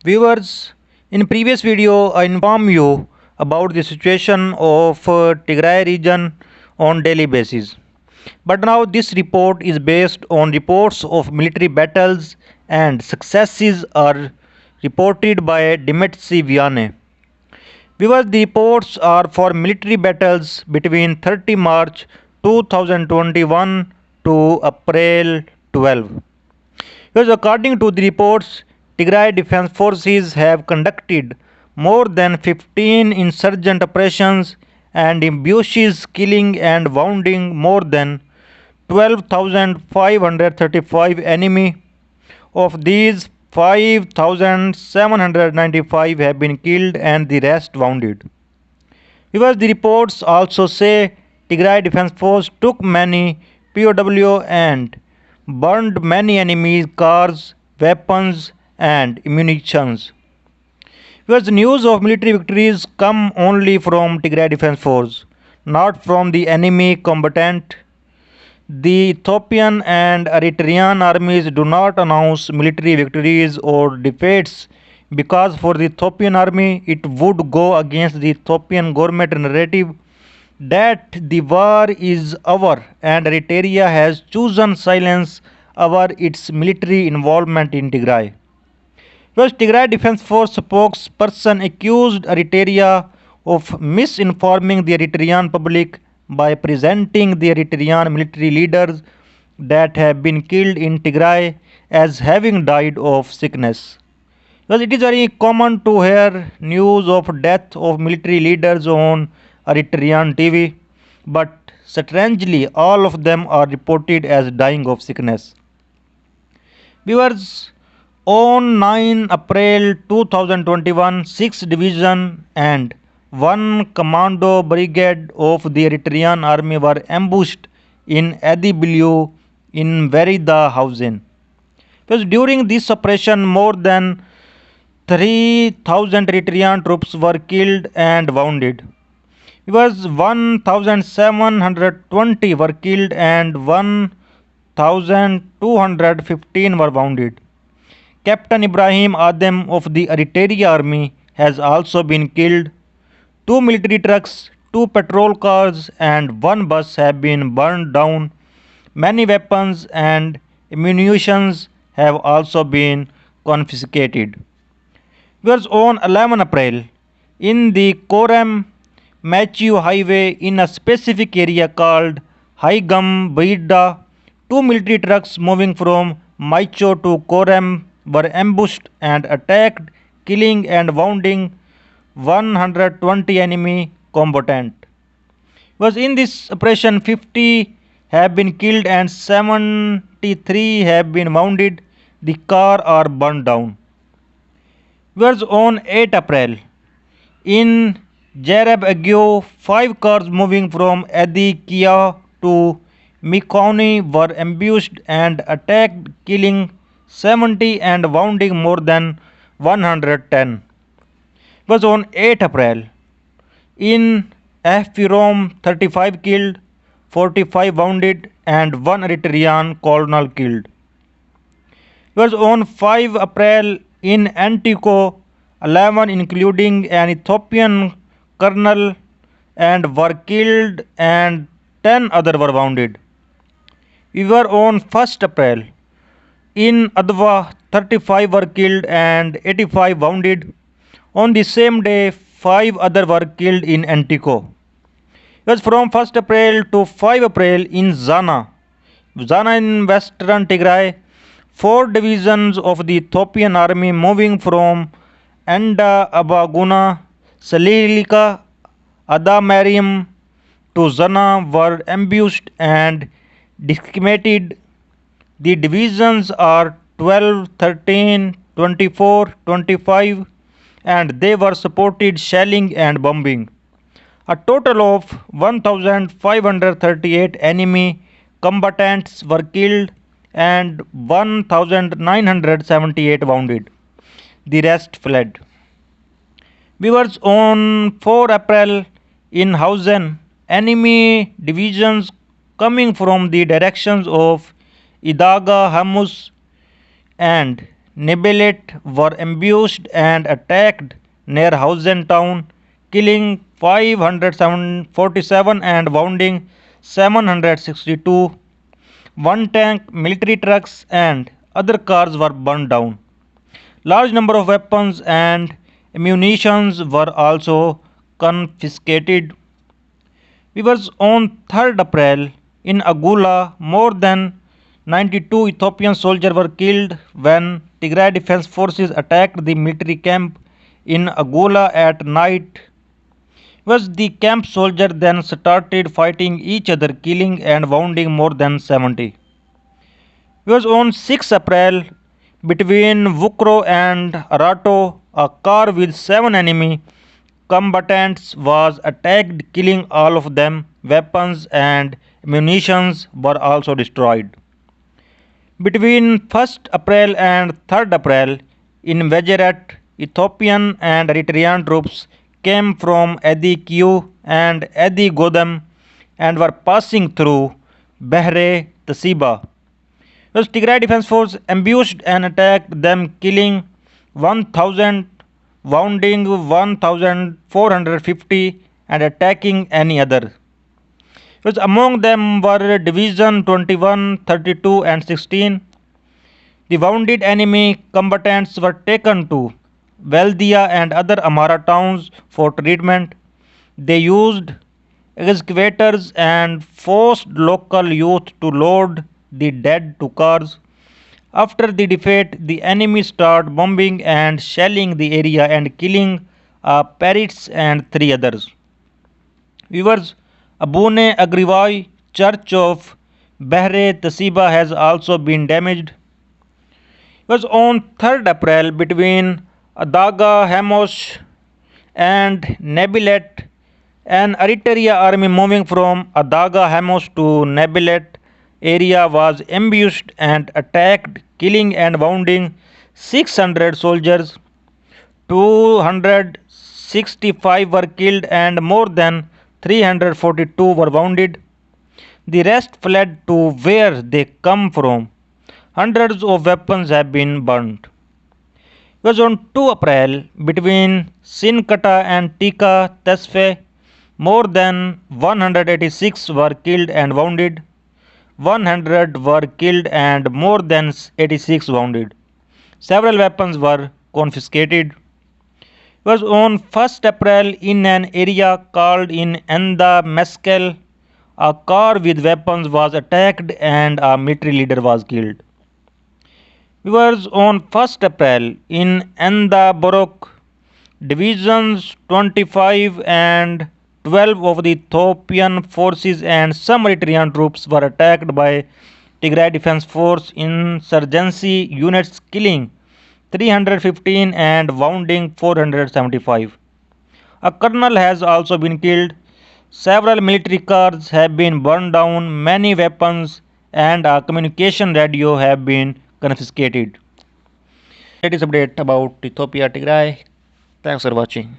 Viewers, in previous video I informed you about the situation of Tigray region on daily basis. But now this report is based on reports of military battles and successes are reported by Dimitri Viane. Viewers, the reports are for military battles between 30 March 2021 to April 12. Because according to the reports, Tigray Defense Forces have conducted more than 15 insurgent operations and ambushes, killing and wounding more than 12,535 enemy. Of these, 5,795 have been killed and the rest wounded. Because the reports also say Tigray Defense Force took many POW and burned many enemy cars, weapons, and munitions. Because the news of military victories come only from Tigray Defense Force, not from the enemy combatant. The Ethiopian and Eritrean armies do not announce military victories or defeats because for the Ethiopian army it would go against the Ethiopian government narrative that the war is over and Eritrea has chosen silence over its military involvement in Tigray. Because Tigray Defense Force spokesperson accused Eritrea of misinforming the Eritrean public by presenting the Eritrean military leaders that have been killed in Tigray as having died of sickness. Because it is very common to hear news of death of military leaders on Eritrean TV, but strangely all of them are reported as dying of sickness. Viewers, on 9 April 2021, 6 Division and 1 Commando Brigade of the Eritrean Army were ambushed in Edibilio in Verida Hausen. Because during this operation, more than 3,000 Eritrean troops were killed and wounded. It was 1,720 were killed and 1,215 were wounded. Captain Ibrahim Adem of the Eritrea army has also been killed. 2 military trucks, 2 patrol cars and 1 bus have been burned down. Many weapons and munitions have also been confiscated. Whereas on 11 April, in the Korem Machiu highway in a specific area called Haigam Baida, 2 military trucks moving from Maicho to Korem were ambushed and attacked, killing and wounding 120 enemy combatants. Was in this operation 50 have been killed and 73 have been wounded. The car are burned down. Whereas on 8 April, in Jareb Agio, 5 cars moving from Adi Kia to Mikoni were ambushed and attacked, killing 70 and wounding more than 110. Was on 8 April, in Efirom, 35 killed, 45 wounded, and 1 Eritrean colonel killed. Was on 5 April, in Antico, 11 including an Ethiopian colonel and were killed and 10 other were wounded. We were on 1st April. In Adwa, 35 were killed and 85 wounded. On the same day, 5 other were killed in Antico. It was from 1st April to 5 April in Zana. Zana in western Tigray, 4 divisions of the Ethiopian army moving from Enda Abaguna, Salilika, Adamarium to Zana were ambushed and decimated. The divisions are 12, 13, 24, 25 and they were supported shelling and bombing. A total of 1,538 enemy combatants were killed and 1,978 wounded. The rest fled. Viewers, on 4 April in Hausen, enemy divisions coming from the directions of Idaga, Hamus and Nebelet were ambushed and attacked near Hausen town, killing 547 and wounding 762. One tank, military trucks, and other cars were burned down. Large number of weapons and ammunitions were also confiscated. Viewers, on 3rd April in Agula, more than 92 Ethiopian soldiers were killed when Tigray Defense Forces attacked the military camp in Agula at night. The camp soldiers then started fighting each other, killing and wounding more than 70. On 6 April, between Vukro and Arato, a car with 7 enemy combatants was attacked, killing all of them. Weapons and munitions were also destroyed. Between 1st April and 3rd April, in Wazirat, Ethiopian and Eritrean troops came from Edi Kiu and Edi Godam and were passing through Bahre Tasiba. Tigray Defense Force ambushed and attacked them, killing 1,000, wounding 1,450 and attacking any other. Among them were Division 21, 32 and 16. The wounded enemy combatants were taken to Valdia and other Amhara towns for treatment. They used excavators and forced local youth to load the dead to cars. After the defeat, the enemy started bombing and shelling the area and killing parrots and 3 others. Viewers, Abune Agrivai Church of Bahre Tasiba has also been damaged. On 3rd April, between Adaga Hamosh and Nebilet, an Eritrea army moving from Adaga Hamosh to Nebilet area was ambushed and attacked, killing and wounding 600 soldiers. 265 were killed and more than 342 were wounded. The rest fled to where they come from. Hundreds of weapons have been burnt. It was on 2 April, between Sinkata and Tika Tesfe, more than 186 were killed and wounded. 100 were killed and more than 86 wounded. Several weapons were confiscated. It was on 1st April in an area called in Enda Meskel, a car with weapons was attacked and a military leader was killed. On 1st April in Enda Borok, divisions 25 and 12 of the Ethiopian forces and some Eritrean troops were attacked by Tigray Defense Force insurgency units, killing 315 and wounding 475. A colonel has also been killed. Several military cars have been burned down, many weapons and a communication radio have been confiscated. That is update about Ethiopia Tigray. Thanks for watching.